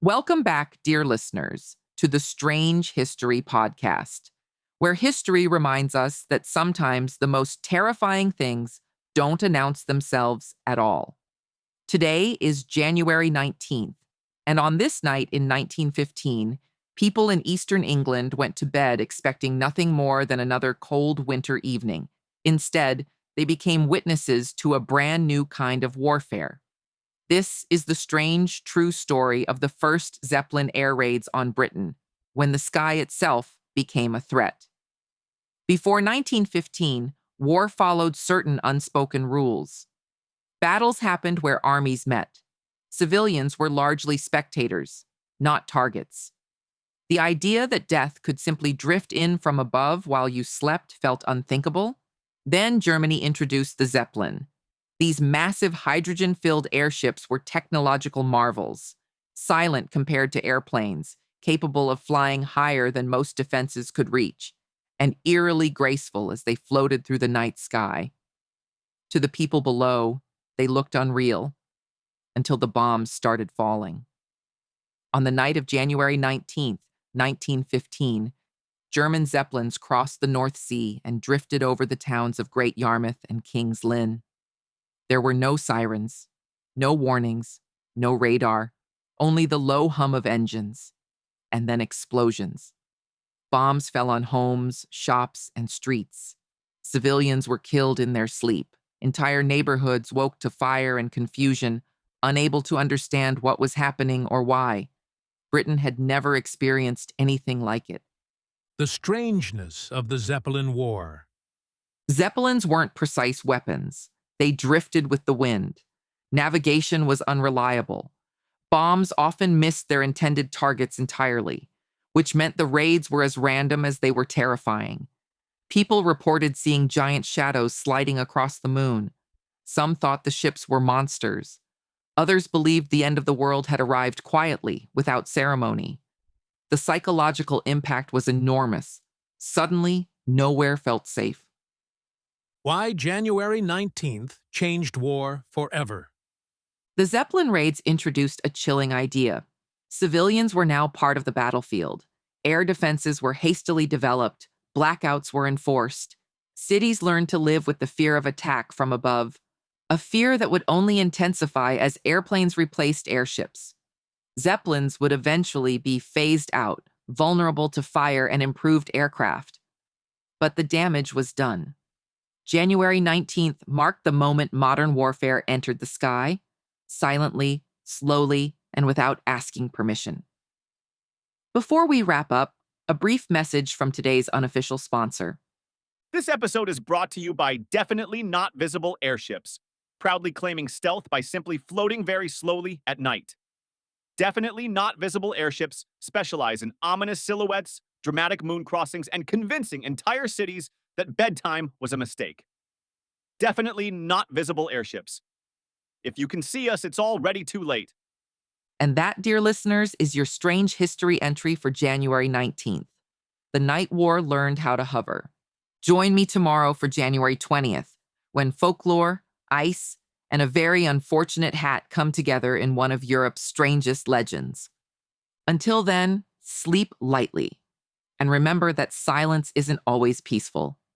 Welcome back, dear listeners, to the Strange History Podcast, where history reminds us that sometimes the most terrifying things don't announce themselves at all. Today is January 19th, and on this night in 1915, people in Eastern England went to bed expecting nothing more than another cold winter evening. Instead, they became witnesses to a brand new kind of warfare. This is the strange, true story of the first Zeppelin air raids on Britain, when the sky itself became a threat. Before 1915, war followed certain unspoken rules. Battles happened where armies met. Civilians were largely spectators, not targets. The idea that death could simply drift in from above while you slept felt unthinkable. Then Germany introduced the Zeppelin. These massive hydrogen-filled airships were technological marvels, silent compared to airplanes, capable of flying higher than most defenses could reach, and eerily graceful as they floated through the night sky. To the people below, they looked unreal, until the bombs started falling. On the night of January 19th, 1915, German Zeppelins crossed the North Sea and drifted over the towns of Great Yarmouth and King's Lynn. There were no sirens, no warnings, no radar, only the low hum of engines, and then explosions. Bombs fell on homes, shops, and streets. Civilians were killed in their sleep. Entire neighborhoods woke to fire and confusion, unable to understand what was happening or why. Britain had never experienced anything like it. The strangeness of the Zeppelin War. Zeppelins weren't precise weapons. They drifted with the wind. Navigation was unreliable. Bombs often missed their intended targets entirely, which meant the raids were as random as they were terrifying. People reported seeing giant shadows sliding across the moon. Some thought the ships were monsters. Others believed the end of the world had arrived quietly, without ceremony. The psychological impact was enormous. Suddenly, nowhere felt safe. Why January 19th changed war forever. The Zeppelin raids introduced a chilling idea. Civilians were now part of the battlefield. Air defenses were hastily developed. Blackouts were enforced. Cities learned to live with the fear of attack from above, a fear that would only intensify as airplanes replaced airships. Zeppelins would eventually be phased out, vulnerable to fire and improved aircraft. But the damage was done. January 19th marked the moment modern warfare entered the sky, silently, slowly, and without asking permission. Before we wrap up, a brief message from today's unofficial sponsor. This episode is brought to you by Definitely Not Visible Airships, proudly claiming stealth by simply floating very slowly at night. Definitely Not Visible Airships specialize in ominous silhouettes, dramatic moon crossings, and convincing entire cities that bedtime was a mistake. Definitely Not Visible Airships. If you can see us, it's already too late. And that, dear listeners, is your strange history entry for January 19th. The night war learned how to hover. Join me tomorrow for January 20th, when folklore, ice, and a very unfortunate hat come together in one of Europe's strangest legends. Until then, sleep lightly. And remember that silence isn't always peaceful.